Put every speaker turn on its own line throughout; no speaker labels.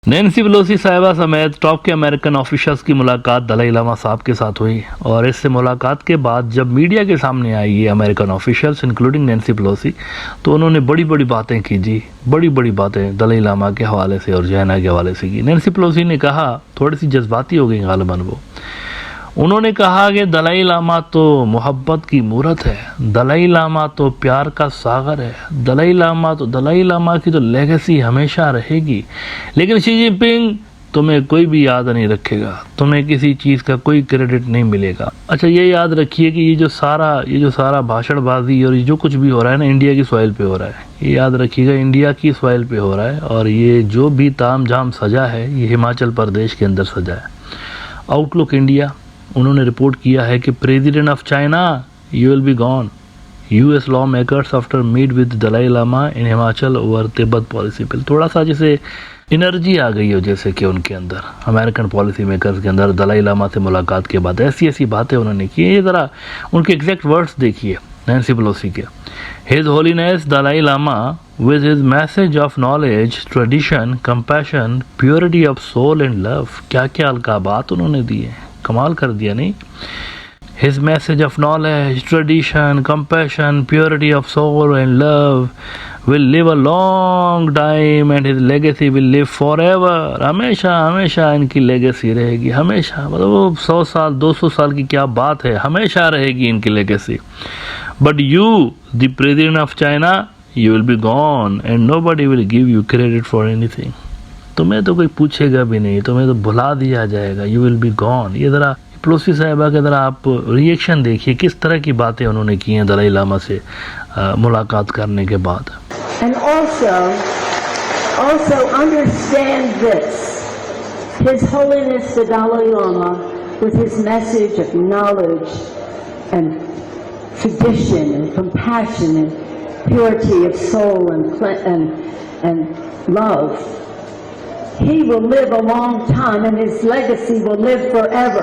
Nancy Pelosi साहिबा समेत top के अमेरिकन ऑफिशियल्स की मुलाकात दलाई लामा साहब के साथ हुई और इससे मुलाकात के बाद जब मीडिया के सामने आई ये American officials including Nancy Pelosi, तो उन्होंने बड़ी बड़ी बातें की जी, बड़ी बड़ी बातें दलाई लामा के हवाले से और चाइना के हवाले से की। नैन्सी पेलोसी ने कहा, थोड़ी सी जज्बाती हो गई गालिबन वो, उन्होंने कहा कि दलाई लामा तो मोहब्बत की मूरत है, दलाई लामा तो प्यार का सागर है, दलाई लामा की तो लेगेसी हमेशा रहेगी, लेकिन शी जिनपिंग तुम्हें कोई भी याद नहीं रखेगा, तुम्हें किसी चीज़ का कोई क्रेडिट नहीं मिलेगा। अच्छा, ये याद रखिए कि ये जो सारा भाषणबाजी और ये जो कुछ भी हो रहा है ना, इंडिया की सॉइल पे हो रहा है। ये याद रखिएगा, इंडिया की सॉइल पे हो रहा है और ये जो भी ताम झाम सजा है ये हिमाचल प्रदेश के अंदर सजा है। आउटलुक इंडिया उन्होंने रिपोर्ट किया है कि president of China you will be gone, US lawmakers after meet with Dalai Lama in Himachal over Tibet policy bill. थोड़ा सा जैसे एनर्जी आ गई हो जैसे कि उनके अंदर, अमेरिकन पॉलिसी मेकर्स के अंदर दलाई लामा से मुलाकात के बाद ऐसी बातें उन्होंने की। ये ज़रा उनके एग्जैक्ट वर्ड्स देखिए नैन्सी पेलोसी के। His holiness Dalai Lama with his message of knowledge, tradition, compassion, purity of soul and love, क्या क्या अलकाबात उन्होंने दिए, कमाल कर दिया नहीं। His message of knowledge, tradition, compassion, purity of soul and love will live a long time and his legacy will live forever। हमेशा हमेशा इनकी लेगेसी रहेगी, हमेशा, मतलब वो 100 साल 200 साल की क्या बात है, हमेशा रहेगी इनकी legacy. But you, the president of China, you will be gone and nobody will give you credit for anything। तुम्हें तो कोई पूछेगा भी नहीं, तुम्हें तो भुला दिया जाएगा, you will be gone। ये ज़रा पेलोसी साहिबा के ज़रा आप रिएक्शन देखिए, किस तरह की बातें उन्होंने की हैं दलाई लामा से मुलाकात करने के बाद।
And also understand this, His Holiness the Dalai Lama, with his message of knowledge and tradition and compassion and purity of soul and love, he will live a long time and his legacy will live forever.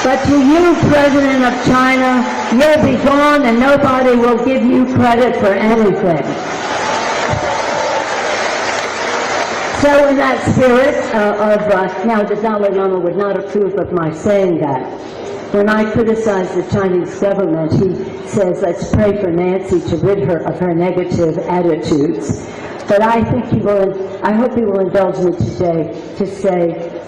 But to you, President of China, you'll be gone and nobody will give you credit for anything. So in that spirit now the Dalai Lama would not approve of my saying that. When I criticize the Chinese government, he says, let's pray for Nancy to rid her of her negative attitudes. But I hope he will indulge me today to say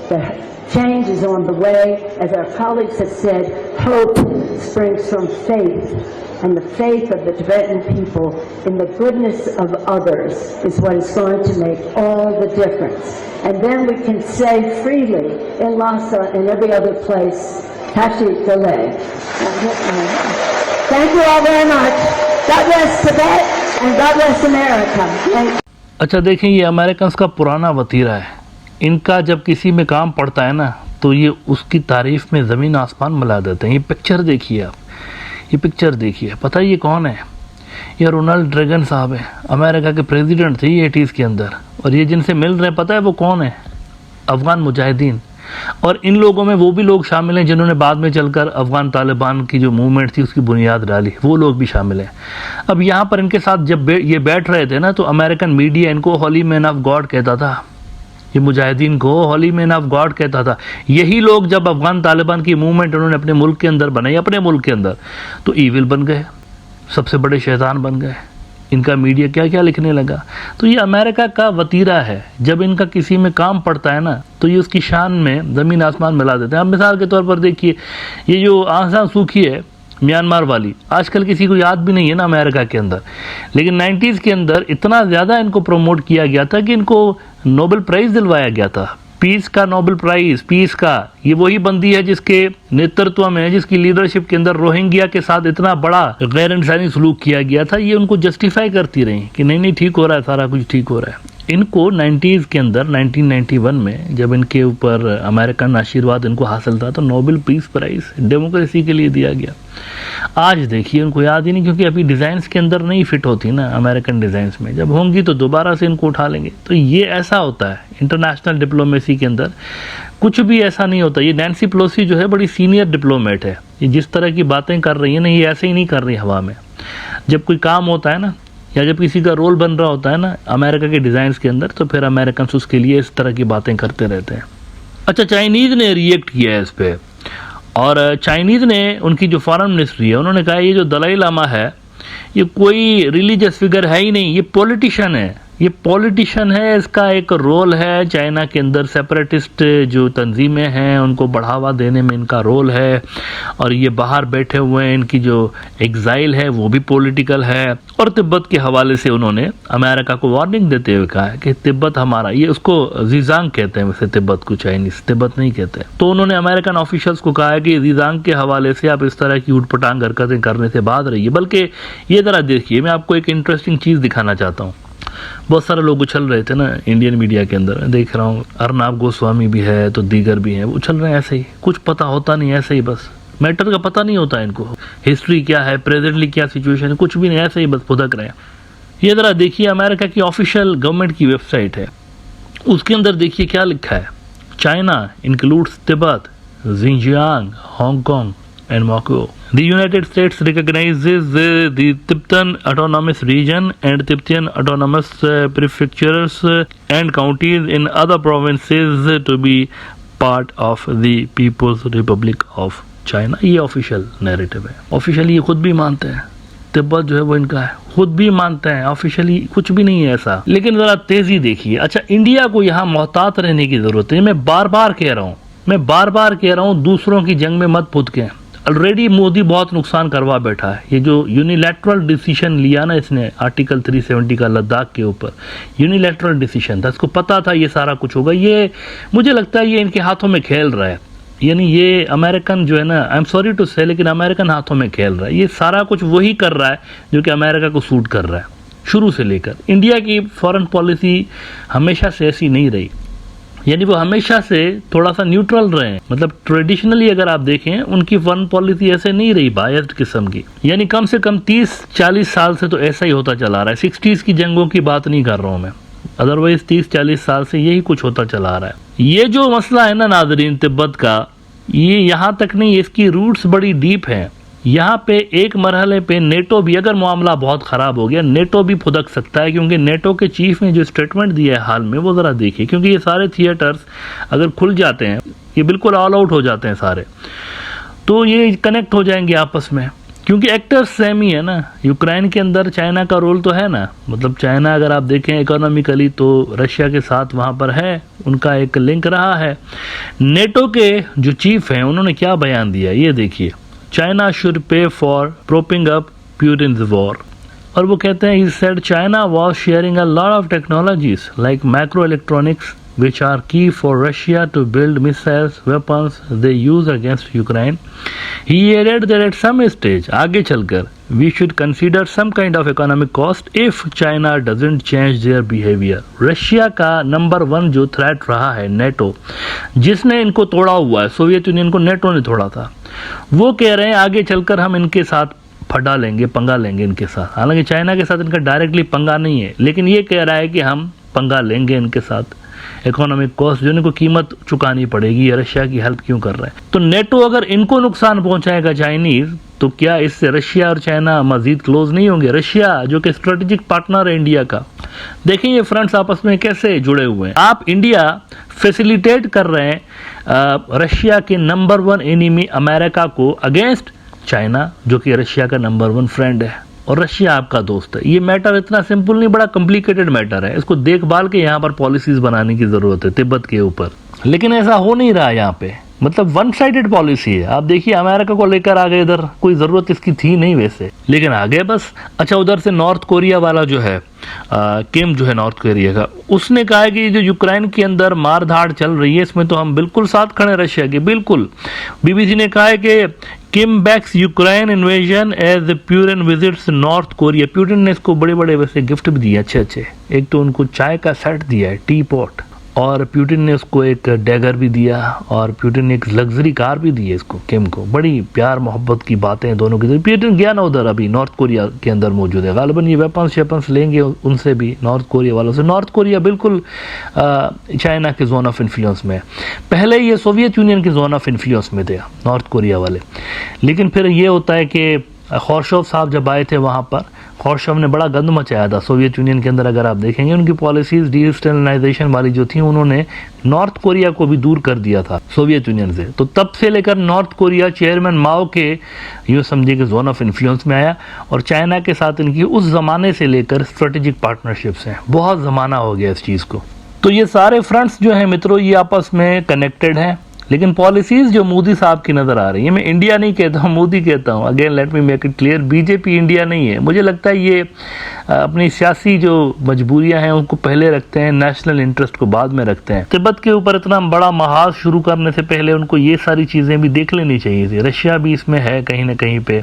that change is on the way. As our colleagues have said, hope springs from faith, and the faith of the Tibetan people in the goodness of others is what is going to make all the difference. And then we can say freely in Lhasa and every other place, Tashi Delay. Thank you all very much. God bless Tibet and God bless America.
अच्छा देखें, ये Americans का पुराना वतीरा है। इनका जब किसी में काम पड़ता है ना, तो ये उसकी तारीफ में ज़मीन आसमान मिला देते हैं। ये पिक्चर देखिए आप, ये पिक्चर देखिए, पता है ये कौन है? ये रोनाल्ड रेगन साहब है, अमेरिका के प्रेसिडेंट थे ये 80s के अंदर। और ये जिनसे मिल रहे हैं, पता है वो कौन है? अफ़गान मुजाहिदीन। और इन लोगों में वो भी लोग शामिल हैं जिन्होंने बाद में चलकर अफ़गान तालिबान की जो मूवमेंट थी उसकी बुनियाद डाली, वो लोग भी शामिल हैं। अब यहाँ पर इनके साथ जब ये बैठ रहे थे ना, तो अमेरिकन मीडिया इनको होली मैन ऑफ गॉड कहता था, ये मुजाहिदीन को होली मैन ऑफ गॉड कहता था। यही लोग जब अफ़गान तालिबान की मूवमेंट उन्होंने अपने मुल्क के अंदर बनाई, अपने मुल्क के अंदर, तो ईविल बन गए, सबसे बड़े शैतान बन गए। इनका मीडिया क्या क्या लिखने लगा। तो ये अमेरिका का वतीरा है, जब इनका किसी में काम पड़ता है ना, तो ये उसकी शान में ज़मीन आसमान मिला देते हैं। अब मिसाल के तौर पर देखिए, ये जो आंग सान सू की है म्यांमार वाली, आजकल किसी को याद भी नहीं है ना अमेरिका के अंदर, लेकिन 90s के अंदर इतना ज़्यादा इनको प्रमोट किया गया था कि इनको नोबेल प्राइज़ दिलवाया गया था, पीस का नोबेल प्राइज़, पीस का। ये वही बंदी है जिसके नेतृत्व में, जिसकी लीडरशिप के अंदर रोहिंग्या के साथ इतना बड़ा गैर इंसानी सलूक किया गया था। ये उनको जस्टिफाई करती रही कि नहीं ठीक हो रहा है, सारा कुछ ठीक हो रहा है। इनको 90s के अंदर 1991 में जब इनके ऊपर अमेरिकन आशीर्वाद इनको हासिल था, तो नोबेल पीस प्राइज़ डेमोक्रेसी के लिए दिया गया। आज देखिए उनको याद ही नहीं, क्योंकि अभी डिज़ाइंस के अंदर नहीं फिट होती ना अमेरिकन डिज़ाइंस में, जब होंगी तो दोबारा से इनको उठा लेंगे। तो ये ऐसा होता है इंटरनेशनल डिप्लोमेसी के अंदर, कुछ भी ऐसा नहीं होता। ये नैन्सी पेलोसी जो है बड़ी सीनियर डिप्लोमेट है, ये जिस तरह की बातें कर रही है ना, ये ऐसे ही नहीं कर रही हवा में। जब कोई काम होता है ना, या जब किसी का रोल बन रहा होता है ना अमेरिका के डिज़ाइंस के अंदर, तो फिर अमेरिकन उसके लिए इस तरह की बातें करते रहते हैं। अच्छा, चाइनीज़ ने रिएक्ट किया है इस पर, और चाइनीज़ ने, उनकी जो फॉरेन मिनिस्ट्री है, उन्होंने कहा ये जो दलाई लामा है ये कोई रिलीजियस फिगर है ही नहीं, ये पॉलिटिशियन है, ये पॉलिटिशियन है, इसका एक रोल है चाइना के अंदर सेपरेटिस्ट जो तंजीमें हैं उनको बढ़ावा देने में इनका रोल है, और ये बाहर बैठे हुए हैं, इनकी जो एग्जाइल है वो भी पॉलिटिकल है। और तिब्बत के हवाले से उन्होंने अमेरिका को वार्निंग देते हुए कहा है कि तिब्बत हमारा, ये उसको जीजांग कहते हैं वैसे तिब्बत को, चाइनीज तिब्बत नहीं कहते। तो उन्होंने अमेरिकन ऑफिशियल्स को कहा है कि जीजांग के हवाले से आप इस तरह की ऊटपटांग हरकतें करने से बात रहिए। बल्कि ये जरा देखिए, मैं आपको एक इंटरेस्टिंग चीज़ दिखाना चाहता हूँ। बहुत सारे लोग उछल रहे थे ना इंडियन मीडिया के अंदर, देख रहा हूँ अर्नब गोस्वामी भी है तो दीगर भी हैं, वो उछल रहे हैं ऐसे ही, कुछ पता होता नहीं, ऐसे ही बस मैटर का पता नहीं होता इनको, हिस्ट्री क्या है, प्रेजेंटली क्या सिचुएशन है, कुछ भी नहीं, ऐसे ही बस फुदक रहे हैं। ये ज़रा देखिए, अमेरिका की ऑफिशियल गवर्नमेंट की वेबसाइट है, उसके अंदर देखिए क्या लिखा है। China includes Tibet, Xinjiang, Hong Kong and Macau. The United States recognizes the Tibetan Autonomous Region and Tibetan Autonomous Prefectures and counties in other provinces to be part of the People's Republic of China. ये official narrative है, officially ये खुद भी मानते हैं, तिब्बत जो है वो इनका है, खुद भी मानते हैं, ऑफिशियली कुछ भी नहीं है ऐसा। लेकिन ज़रा तेज़ी देखिए। अच्छा, इंडिया को यहाँ मोहतात रहने की ज़रूरत है, मैं बार बार कह रहा हूँ, दूसरों की जंग में मत फुदकें। ऑलरेडी मोदी बहुत नुकसान करवा बैठा है। ये जो यूनिलैटरल डिसीजन लिया ना इसने आर्टिकल 370 का लद्दाख के ऊपर, यूनिलैटरल डिसीजन था, इसको पता था ये सारा कुछ होगा। ये मुझे लगता है ये इनके हाथों में खेल रहा है, यानी ये अमेरिकन जो है ना, आई एम सॉरी टू से, लेकिन अमेरिकन हाथों में खेल रहा है। ये सारा कुछ वही कर रहा है जो कि अमेरिका को सूट कर रहा है शुरू से लेकर। इंडिया की फॉरेन पॉलिसी हमेशा से ऐसी नहीं रही, यानी वो हमेशा से थोड़ा सा न्यूट्रल रहे हैं। मतलब ट्रेडिशनली अगर आप देखें उनकी फॉरेन पॉलिसी ऐसे नहीं रही, बायस्ड किस्म की, यानी कम से कम 30-40 साल से तो ऐसा ही होता चला रहा है। 60s की जंगों की बात नहीं कर रहा हूं मैं, अदरवाइज 30-40 साल से यही कुछ होता चला रहा है। ये जो मसला है ना नाज़रीन तिब्बत का, ये यहाँ तक नहीं, इसकी रूट्स बड़ी डीप हैं। यहाँ पे एक मरहले पे नेटो भी, अगर मामला बहुत ख़राब हो गया, नेटो भी फुदक सकता है, क्योंकि नेटो के चीफ ने जो स्टेटमेंट दिया है हाल में, वो ज़रा देखिए, क्योंकि ये सारे थिएटर्स अगर खुल जाते हैं, ये बिल्कुल ऑल आउट हो जाते हैं सारे, तो ये कनेक्ट हो जाएंगे आपस में, क्योंकि एक्टर्स सेम ही है ना। यूक्रेन के अंदर चाइना का रोल तो है ना, मतलब चाइना अगर आप देखें इकोनॉमिकली तो रशिया के साथ वहाँ पर है, उनका एक लिंक रहा है। नेटो के जो चीफ हैं उन्होंने क्या बयान दिया ये देखिए, China should pay for propping up Putin's war, और वो कहते हैं, he said China was sharing a lot of technologies like microelectronics which are key for Russia to build missiles, weapons they use against Ukraine. He added that at some stage, आगे चलकर, we should consider some kind of economic cost if China doesn't change their behavior. Russia का number 1 जो threat रहा है NATO, जिसने इनको तोड़ा हुआ है, सोवियत यूनियन को नेटो ने तोड़ा था, वो कह रहे हैं आगे चलकर हम इनके साथ फटा लेंगे, पंगा लेंगे इनके साथ। हालांकि चाइना के साथ इनका डायरेक्टली पंगा नहीं है, लेकिन ये कह रहा है कि हम पंगा लेंगे इनके साथ, इकोनॉमिक कॉस्ट जो इनको कीमत चुकानी पड़ेगी, ये रशिया की हेल्प क्यों कर रहा है। तो नेटो अगर इनको नुकसान पहुंचाएगा चाइनीज, तो क्या इससे रशिया और चाइना मजीद क्लोज नहीं होंगे। रशिया जो कि स्ट्रेटेजिक पार्टनर है इंडिया का, देखें ये फ्रेंड्स आपस में कैसे जुड़े हुए हैं। आप इंडिया फैसिलिटेट कर रहे हैं रशिया के नंबर 1 एनिमी अमेरिका को अगेंस्ट चाइना, जो कि रशिया का नंबर 1 फ्रेंड है, और रशिया आपका दोस्त है। ये मैटर इतना सिंपल नहीं, बड़ा कॉम्प्लिकेटेड मैटर है, इसको देखभाल के यहाँ पर पॉलिसीज बनाने की जरूरत है तिब्बत के ऊपर, लेकिन ऐसा हो नहीं रहा यहाँ पे। मतलब वन साइडेड पॉलिसी है। आप देखिए अमेरिका को लेकर आ गए इधर, कोई जरूरत इसकी थी नहीं वैसे, लेकिन आ गए बस। अच्छा, उधर से नॉर्थ कोरिया वाला जो है किम जो है नॉर्थ कोरिया का, उसने कहा है कि जो यूक्रेन के अंदर मार धाड़ चल रही है इसमें तो हम बिल्कुल साथ खड़े रशिया के, बिल्कुल। बीबीसी ने कहा है कि Kim backs Ukraine invasion as Putin visits North Korea. Putin ने इसको बड़े बड़े वैसे गिफ्ट भी दिए अच्छे, एक तो उनको चाय का सेट दिया है, टी पॉट, और प्यूटिन ने उसको एक डैगर भी दिया, और प्यूटिन ने एक लग्जरी कार भी दी है इसको, किम को। बड़ी प्यार मोहब्बत की बातें दोनों की। प्यूटिन गया ना उधर, अभी नॉर्थ कोरिया के अंदर मौजूद है, गालिबन ये वेपन्स लेंगे उनसे भी, नॉर्थ कोरिया वालों से। नॉर्थ कोरिया बिल्कुल चाइना के जोन ऑफ इन्फ्लुएंस में है, पहले ये सोवियत यूनियन के जोन ऑफ इन्फ्लुएंस में थे नॉर्थ कोरिया वाले, लेकिन फिर ये होता है कि खौरशोव साहब जब आए थे वहाँ पर, ख्रुश्चेव ने बड़ा गंद मचाया था सोवियत यूनियन के अंदर। अगर आप देखेंगे उनकी पॉलिसीज डिस्टेलिनाइजेशन वाली जो थी, उन्होंने नॉर्थ कोरिया को भी दूर कर दिया था सोवियत यूनियन से। तो तब से लेकर नॉर्थ कोरिया चेयरमैन माओ के यूँ समझिए कि जोन ऑफ इन्फ्लुएंस में आया, और चाइना के साथ इनकी उस जमाने से लेकर स्ट्रेटेजिक पार्टनरशिप्स हैं। बहुत जमाना हो गया इस चीज़ को। तो ये सारे फ्रंट्स जो हैं मित्रों, ये आपस में कनेक्टेड हैं, लेकिन पॉलिसीज जो मोदी साहब की नज़र आ रही है, मैं इंडिया नहीं कहता हूँ, मोदी कहता हूँ, again let me make it clear, BJP India नहीं है। मुझे लगता है ये अपनी सियासी जो मजबूरियां हैं उनको पहले रखते हैं, नेशनल इंटरेस्ट को बाद में रखते हैं। तिब्बत के ऊपर इतना बड़ा महाज शुरू करने से पहले उनको ये सारी चीज़ें भी देख लेनी चाहिए थी। रशिया भी इसमें है, कहीं ना कहीं पे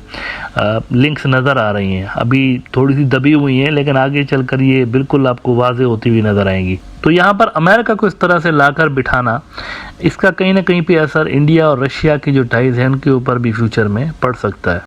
लिंक्स नज़र आ रही हैं, अभी थोड़ी सी दबी हुई हैं, लेकिन आगे चलकर ये बिल्कुल आपको वाज़े होती हुई नज़र आएंगी। तो यहाँ पर अमेरिका को इस तरह से लाकर बिठाना, इसका कहीं ना कहीं पे असर इंडिया और रशिया की जो टाइज हैं उनके ऊपर भी फ्यूचर में पड़ सकता है।